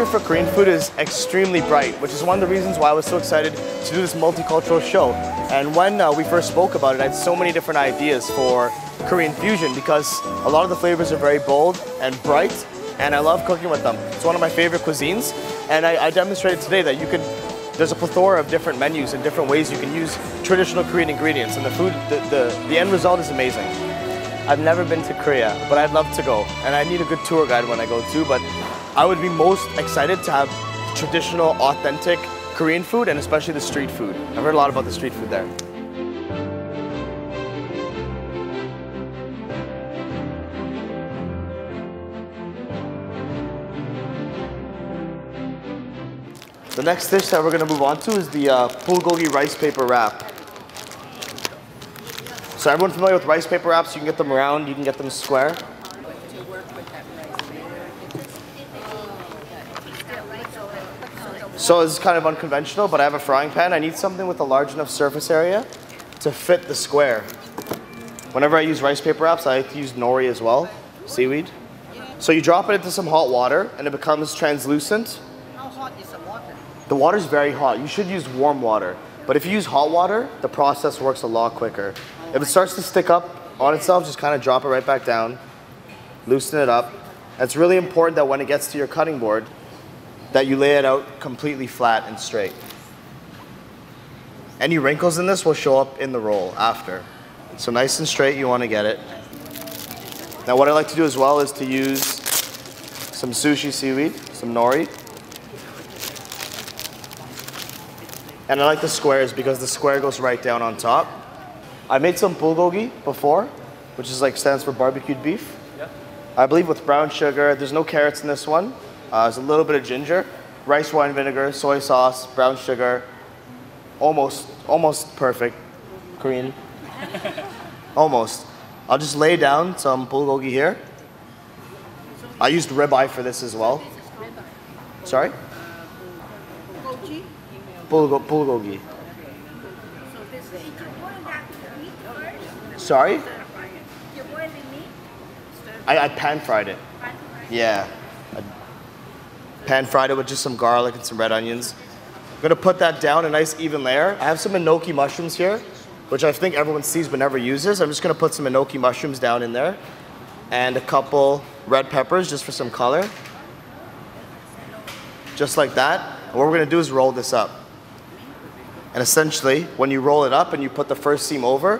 future for Korean food is extremely bright, which is one of the reasons why I was so excited to do this multicultural show. And when we first spoke about it, I had so many different ideas for Korean fusion because a lot of the flavors are very bold and bright, and I love cooking with them. It's one of my favorite cuisines, and I demonstrated today that there's a plethora of different menus and different ways you can use traditional Korean ingredients, and the food, the end result is amazing. I've never been to Korea, but I'd love to go, and I need a good tour guide when I go too, but I would be most excited to have traditional, authentic Korean food, and especially the street food. I've heard a lot about the street food there. The next dish that we're going to move on to is the Bulgogi Rice Paper Wrap. So everyone familiar with rice paper wraps? You can get them round, you can get them square. So this is kind of unconventional, but I have a frying pan. I need something with a large enough surface area to fit the square. Whenever I use rice paper wraps, I like to use nori as well, seaweed. So you drop it into some hot water and it becomes translucent. How hot is the water? The water is very hot. You should use warm water. But if you use hot water, the process works a lot quicker. If it starts to stick up on itself, just kind of drop it right back down, loosen it up. And it's really important that when it gets to your cutting board, that you lay it out completely flat and straight. Any wrinkles in this will show up in the roll after. So nice and straight, you want to get it. Now what I like to do as well is to use some sushi seaweed, some nori. And I like the squares because the square goes right down on top. I made some bulgogi before, which is stands for barbecued beef. Yeah. I believe with brown sugar. There's no carrots in this one. There's a little bit of ginger, rice wine vinegar, soy sauce, brown sugar. Almost perfect. Korean. Almost. I'll just lay down some bulgogi here. I used ribeye for this as well. Sorry? Bulgogi. Sorry? I pan-fried it. Yeah. I pan-fried it with just some garlic and some red onions. I'm gonna put that down a nice even layer. I have some enoki mushrooms here, which I think everyone sees but never uses. I'm just gonna put some enoki mushrooms down in there and a couple red peppers just for some color. Just like that. And what we're gonna do is roll this up. And essentially, when you roll it up and you put the first seam over,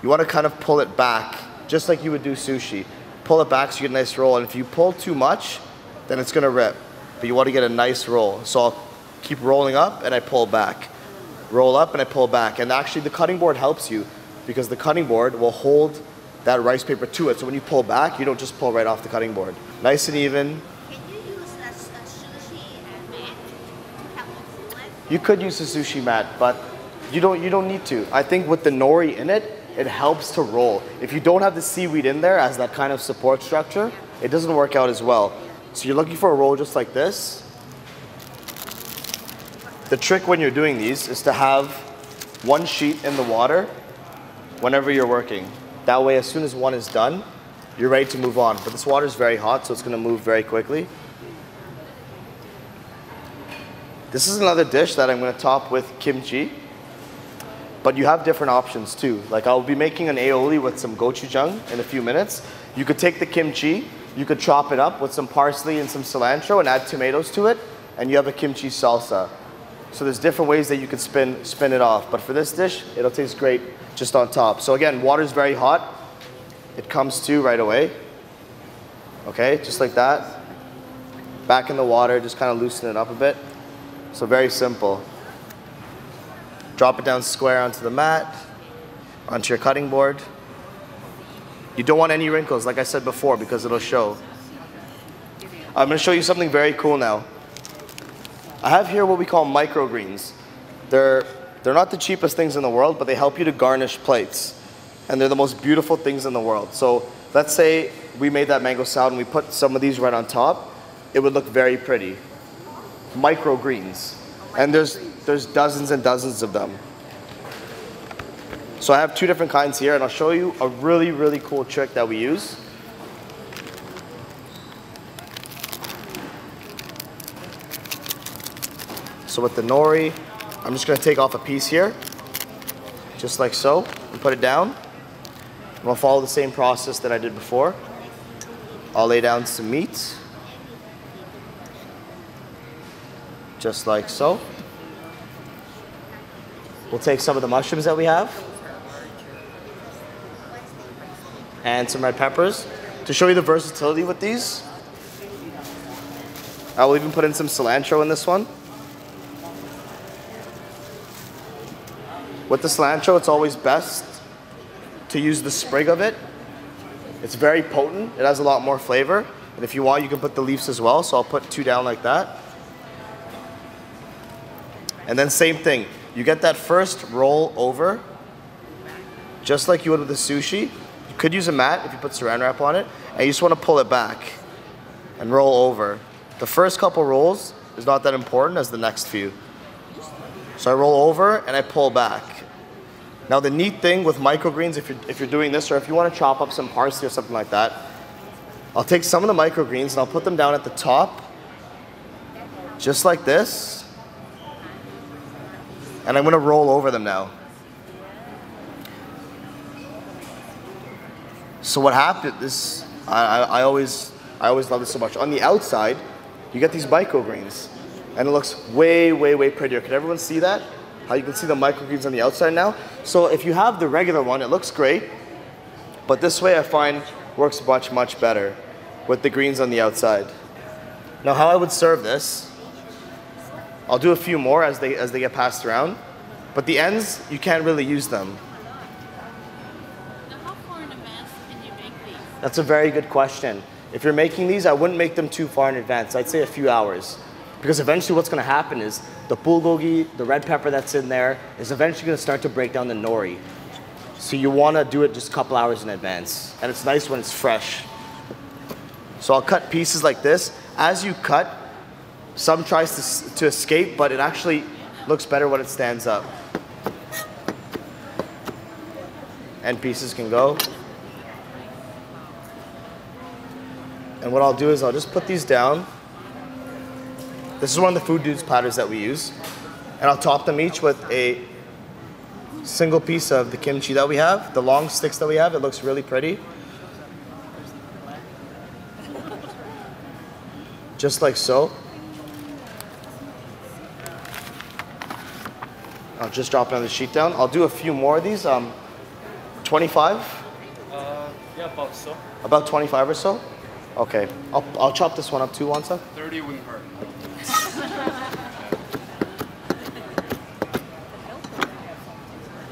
you want to kind of pull it back, just like you would do sushi. Pull it back so you get a nice roll, and if you pull too much, then it's going to rip. But you want to get a nice roll. So I'll keep rolling up and I pull back. Roll up and I pull back. And actually the cutting board helps you because the cutting board will hold that rice paper to it. So when you pull back, you don't just pull right off the cutting board. Nice and even. You could use a sushi mat, but you don't need to. I think with the nori in it, it helps to roll. If you don't have the seaweed in there as that kind of support structure, it doesn't work out as well. So you're looking for a roll just like this. The trick when you're doing these is to have one sheet in the water whenever you're working. That way, as soon as one is done, you're ready to move on. But this water is very hot, so it's gonna move very quickly. This is another dish that I'm going to top with kimchi, but you have different options too. Like I'll be making an aioli with some gochujang in a few minutes. You could take the kimchi, you could chop it up with some parsley and some cilantro and add tomatoes to it, and you have a kimchi salsa. So there's different ways that you could spin it off, but for this dish, it'll taste great just on top. So again, water's very hot. It comes to right away. Okay, just like that. Back in the water, just kind of loosen it up a bit. So very simple. Drop it down square onto the mat, onto your cutting board. You don't want any wrinkles, like I said before, because it'll show. I'm going to show you something very cool now. I have here what we call microgreens. They're not the cheapest things in the world, but they help you to garnish plates. And they're the most beautiful things in the world. So let's say we made that mango salad and we put some of these right on top. It would look very pretty. Microgreens, and there's dozens and dozens of them. So I have two different kinds here, and I'll show you a really cool trick that we use. So with the nori, I'm just gonna take off a piece here, just like so, and put it down. And I'll follow the same process that I did before. I'll lay down some meat, just like so. We'll take some of the mushrooms that we have and some red peppers. To show you the versatility with these, I will even put in some cilantro in this one. With the cilantro, it's always best to use the sprig of it. It's very potent, it has a lot more flavor. And if you want, you can put the leaves as well, so I'll put 2 down like that. And then same thing, you get that first roll over, just like you would with the sushi. You could use a mat if you put saran wrap on it, and you just want to pull it back and roll over. The first couple rolls is not that important as the next few. So I roll over and I pull back. Now the neat thing with microgreens, if you're doing this, or if you want to chop up some parsley or something like that, I'll take some of the microgreens and I'll put them down at the top, just like this. And I'm going to roll over them now. So what happened is, I always love this so much. On the outside, you get these microgreens, and it looks way, way, way prettier. Can everyone see that? How you can see the microgreens on the outside now? So if you have the regular one, it looks great, but this way I find works much, much better with the greens on the outside. Now how I would serve this, I'll do a few more as they get passed around, but the ends, you can't really use them. Now how far in advance can you make these? That's a very good question. If you're making these, I wouldn't make them too far in advance. I'd say a few hours. Because eventually what's going to happen is the bulgogi, the red pepper that's in there, is eventually going to start to break down the nori. So you want to do it just a couple hours in advance. And it's nice when it's fresh. So I'll cut pieces like this. As you cut, some tries to escape, but it actually looks better when it stands up. And pieces can go. And what I'll do is I'll just put these down. This is one of the food dudes platters that we use. And I'll top them each with a single piece of the kimchi that we have, the long sticks that we have. It looks really pretty. Just like so. I'll just drop it on the sheet down. I'll do a few more of these. 25? Yeah, about so. About 25 or so? Okay. I'll chop this one up too, Wansa. 30 wouldn't hurt.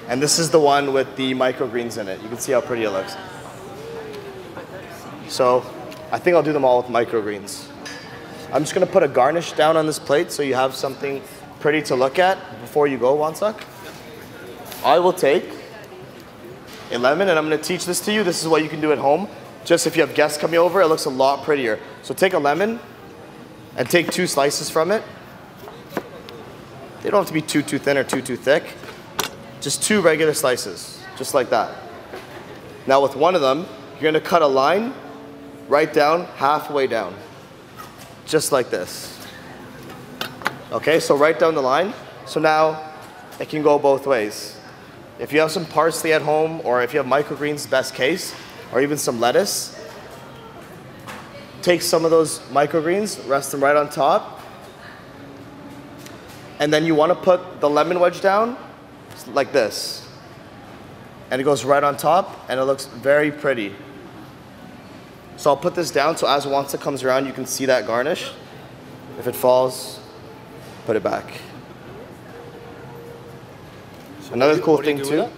And this is the one with the microgreens in it. You can see how pretty it looks. So I think I'll do them all with microgreens. I'm just gonna put a garnish down on this plate so you have something pretty to look at before you go, Wansak. I will take a lemon, and I'm gonna teach this to you. This is what you can do at home. Just if you have guests coming over, it looks a lot prettier. So take a lemon and take 2 slices from it. They don't have to be too thin or too thick. Just 2 regular slices, just like that. Now with one of them, you're gonna cut a line right down, halfway down. Just like this. Okay, so right down the line. So now it can go both ways. If you have some parsley at home, or if you have microgreens, best case, or even some lettuce, take some of those microgreens, rest them right on top, and then you want to put the lemon wedge down like this, and it goes right on top, and it looks very pretty. So I'll put this down so as once it comes around, you can see that garnish. If it falls, put it back. So another cool thing too,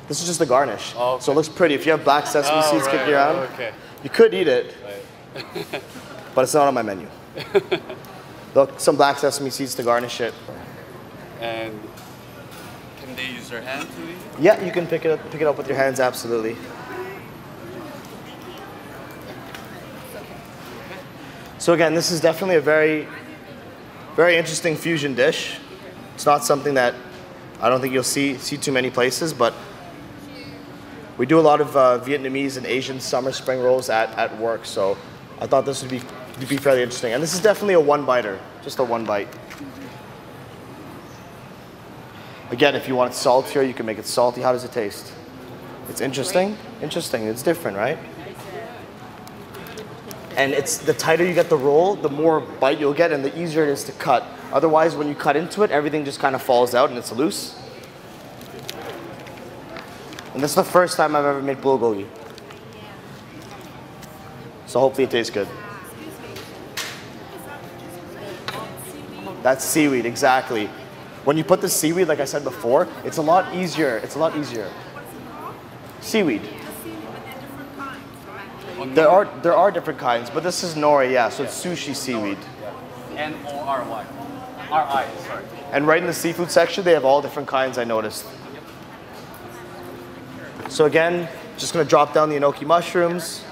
this is just the garnish. Oh, okay. So it looks pretty. If you have black sesame seeds kicking around, okay. You could eat it, Right. but it's not on my menu. Look, some black sesame seeds to garnish it. And can they use their hand to eat it? Yeah, you can pick it up with your hands, absolutely. So again, this is definitely a very, very interesting fusion dish. It's not something that I don't think you'll see too many places, but we do a lot of Vietnamese and Asian summer spring rolls at work, so I thought this would be fairly interesting. And this is definitely a one-biter, just a one bite. Again, if you want it saltier, you can make it salty. How does it taste? It's interesting. Interesting. It's different, right? And it's the tighter you get the roll, the more bite you'll get and the easier it is to cut. Otherwise, when you cut into it, everything just kind of falls out and it's loose. And this is the first time I've ever made bulgogi. So hopefully it tastes good. That's seaweed, exactly. When you put the seaweed, like I said before, it's a lot easier. It's a lot easier. Seaweed. There are different kinds, but this is nori, yeah, so it's sushi seaweed. N-O-R-Y. R-I, sorry. And right in the seafood section, they have all different kinds, I noticed. So again, just gonna drop down the enoki mushrooms.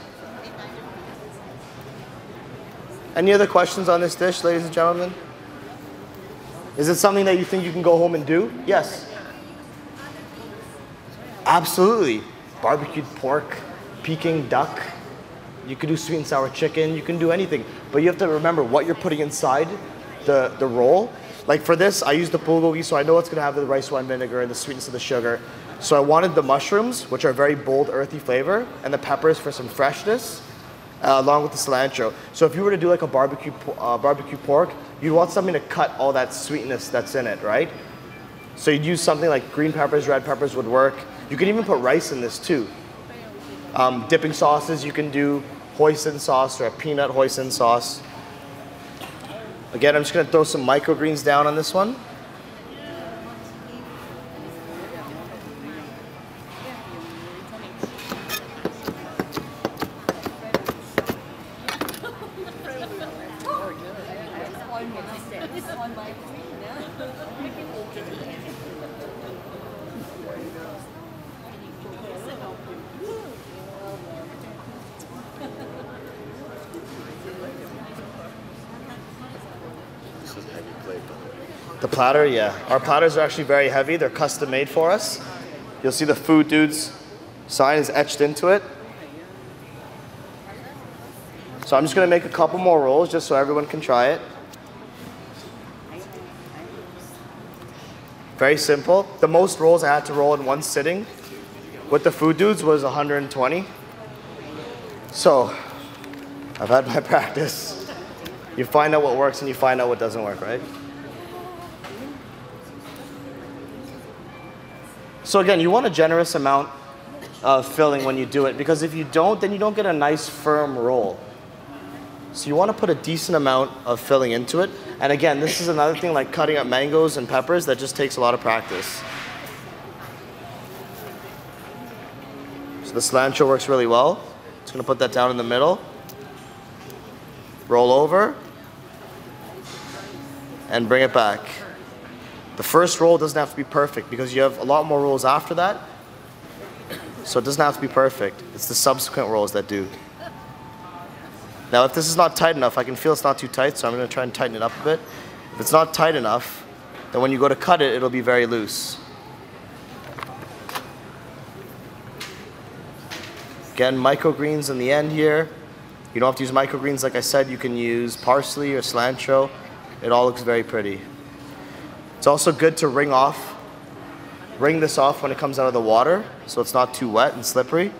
Any other questions on this dish, ladies and gentlemen? Is it something that you think you can go home and do? Yes. Absolutely. Barbecued pork, Peking duck. You can do sweet and sour chicken. You can do anything. But you have to remember what you're putting inside the roll. Like for this, I used the bulgogi, so I know it's going to have the rice wine vinegar and the sweetness of the sugar. So I wanted the mushrooms, which are very bold, earthy flavor, and the peppers for some freshness, along with the cilantro. So if you were to do like a barbecue pork, you'd want something to cut all that sweetness that's in it, right? So you'd use something like green peppers, red peppers would work. You can even put rice in this too. Dipping sauces, you can do hoisin sauce or a peanut hoisin sauce. Again, I'm just gonna throw some microgreens down on this one. The platter, yeah. Our platters are actually very heavy. They're custom made for us. You'll see the Food Dudes sign is etched into it. So I'm just gonna make a couple more rolls just so everyone can try it. Very simple. The most rolls I had to roll in one sitting with the Food Dudes was 120. So I've had my practice. You find out what works and you find out what doesn't work, right? So again, you want a generous amount of filling when you do it, because if you don't, then you don't get a nice firm roll. So you want to put a decent amount of filling into it. And again, this is another thing like cutting up mangoes and peppers that just takes a lot of practice. So the cilantro works really well. Just going to put that down in the middle. Roll over. And bring it back. The first roll doesn't have to be perfect because you have a lot more rolls after that. So it doesn't have to be perfect. It's the subsequent rolls that do. Now if this is not tight enough, I can feel it's not too tight, so I'm going to try and tighten it up a bit. If it's not tight enough, then when you go to cut it, it'll be very loose. Again, microgreens in the end here. You don't have to use microgreens, like I said, you can use parsley or cilantro. It all looks very pretty. It's also good to wring this off when it comes out of the water so it's not too wet and slippery.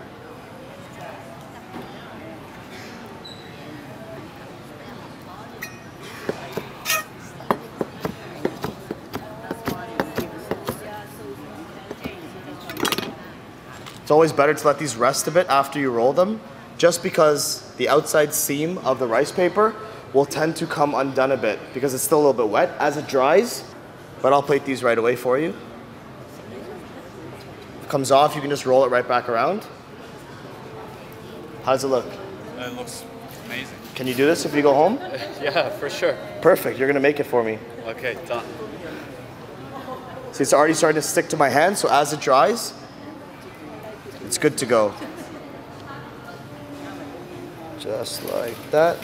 It's always better to let these rest a bit after you roll them, just because the outside seam of the rice paper will tend to come undone a bit because it's still a little bit wet. As it dries, but I'll plate these right away for you. If it comes off, you can just roll it right back around. How does it look? It looks amazing. Can you do this if you go home? Yeah, for sure. Perfect, you're gonna make it for me. Okay, done. See, it's already starting to stick to my hand, so as it dries, it's good to go. Just like that.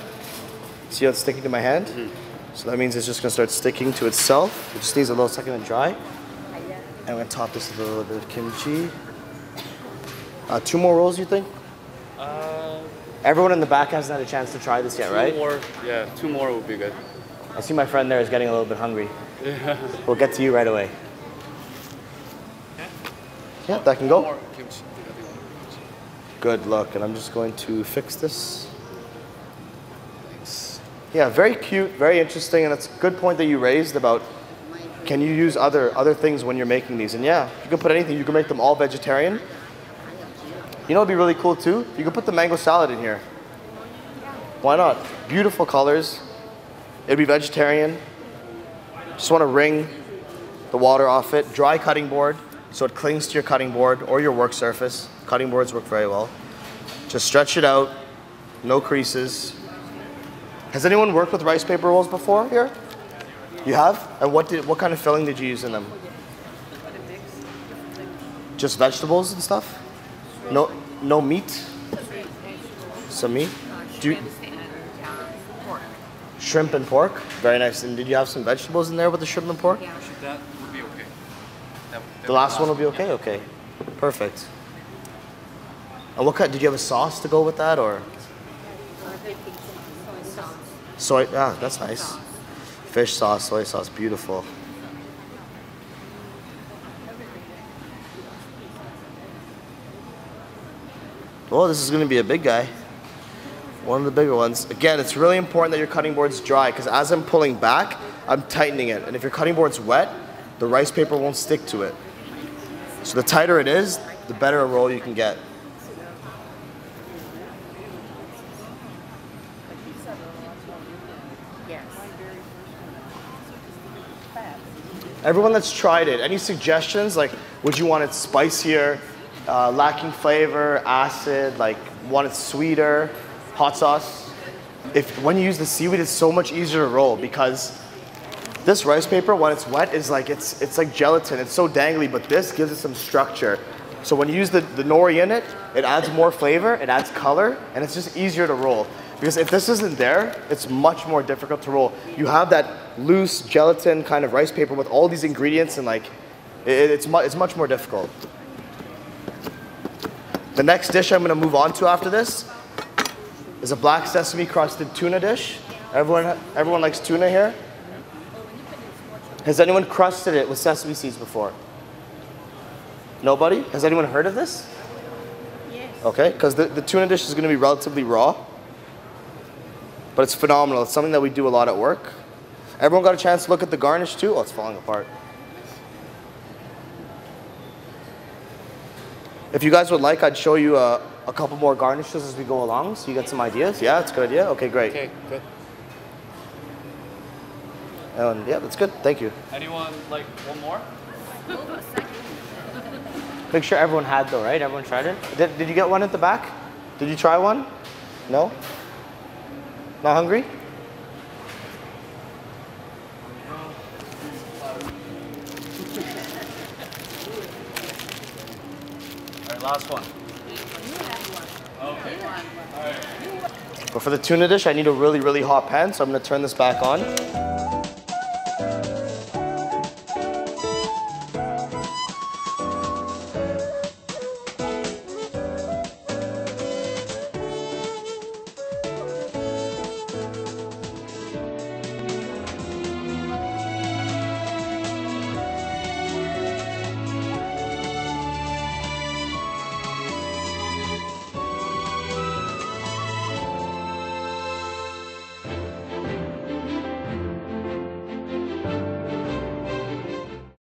See how it's sticking to my hand? Mm-hmm. So that means it's just gonna start sticking to itself. It just needs a little second to dry. And I'm gonna top this with a little bit of kimchi. 2 more rolls, you think? Everyone in the back hasn't had a chance to try this yet, right? 2 more, yeah, 2 more would be good. I see my friend there is getting a little bit hungry. Yeah. We'll get to you right away. Yeah, that can go. More kimchi. Good luck, and I'm just going to fix this. Thanks. Yeah, very cute, very interesting, and it's a good point that you raised about can you use other things when you're making these? And yeah, you can put anything. You can make them all vegetarian. You know what'd be really cool too? You can put the mango salad in here. Why not? Beautiful colors. It'd be vegetarian. Just want to wring the water off it. Dry cutting board, so it clings to your cutting board or your work surface. Cutting boards work very well. Just stretch it out. No creases. Has anyone worked with rice paper rolls before here? You have? And what kind of filling did you use in them? Just vegetables and stuff? No meat? Some meat? Shrimp and pork? Very nice. And did you have some vegetables in there with the shrimp and pork? That would be okay. The last one will be okay? Okay. Perfect. And what kind, did you have a sauce to go with that or? Soy, yeah, that's nice. Fish sauce, soy sauce, beautiful. Oh, this is gonna be a big guy. One of the bigger ones. Again, it's really important that your cutting board's dry because as I'm pulling back, I'm tightening it. And if your cutting board's wet, the rice paper won't stick to it. So the tighter it is, the better a roll you can get. Everyone that's tried it, any suggestions? Like, would you want it spicier, lacking flavor, acid, like want it sweeter, hot sauce? When you use the seaweed, it's so much easier to roll because this rice paper, when it's wet, is like it's like gelatin. It's so dangly, but this gives it some structure. So when you use the nori in it, it adds more flavor, it adds color, and it's just easier to roll. Because if this isn't there, it's much more difficult to roll. You have that loose gelatin kind of rice paper with all these ingredients and like, it's much more difficult. The next dish I'm gonna move on to after this is a black sesame crusted tuna dish. Everyone likes tuna here? Has anyone crusted it with sesame seeds before? Nobody? Has anyone heard of this? Yes. Okay, because the tuna dish is gonna be relatively raw. But it's phenomenal. It's something that we do a lot at work. Everyone got a chance to look at the garnish too? Oh, it's falling apart. If you guys would like, I'd show you a couple more garnishes as we go along so you get some ideas. Yeah, it's a good idea? Okay, great. Okay, good. And yeah, that's good. Thank you. Anyone like one more? Make sure everyone had though, right? Everyone tried it? Did you get one at the back? Did you try one? No? Not hungry? All right, last one. Okay. All right. But for the tuna dish, I need a really, really hot pan, so I'm gonna turn this back on.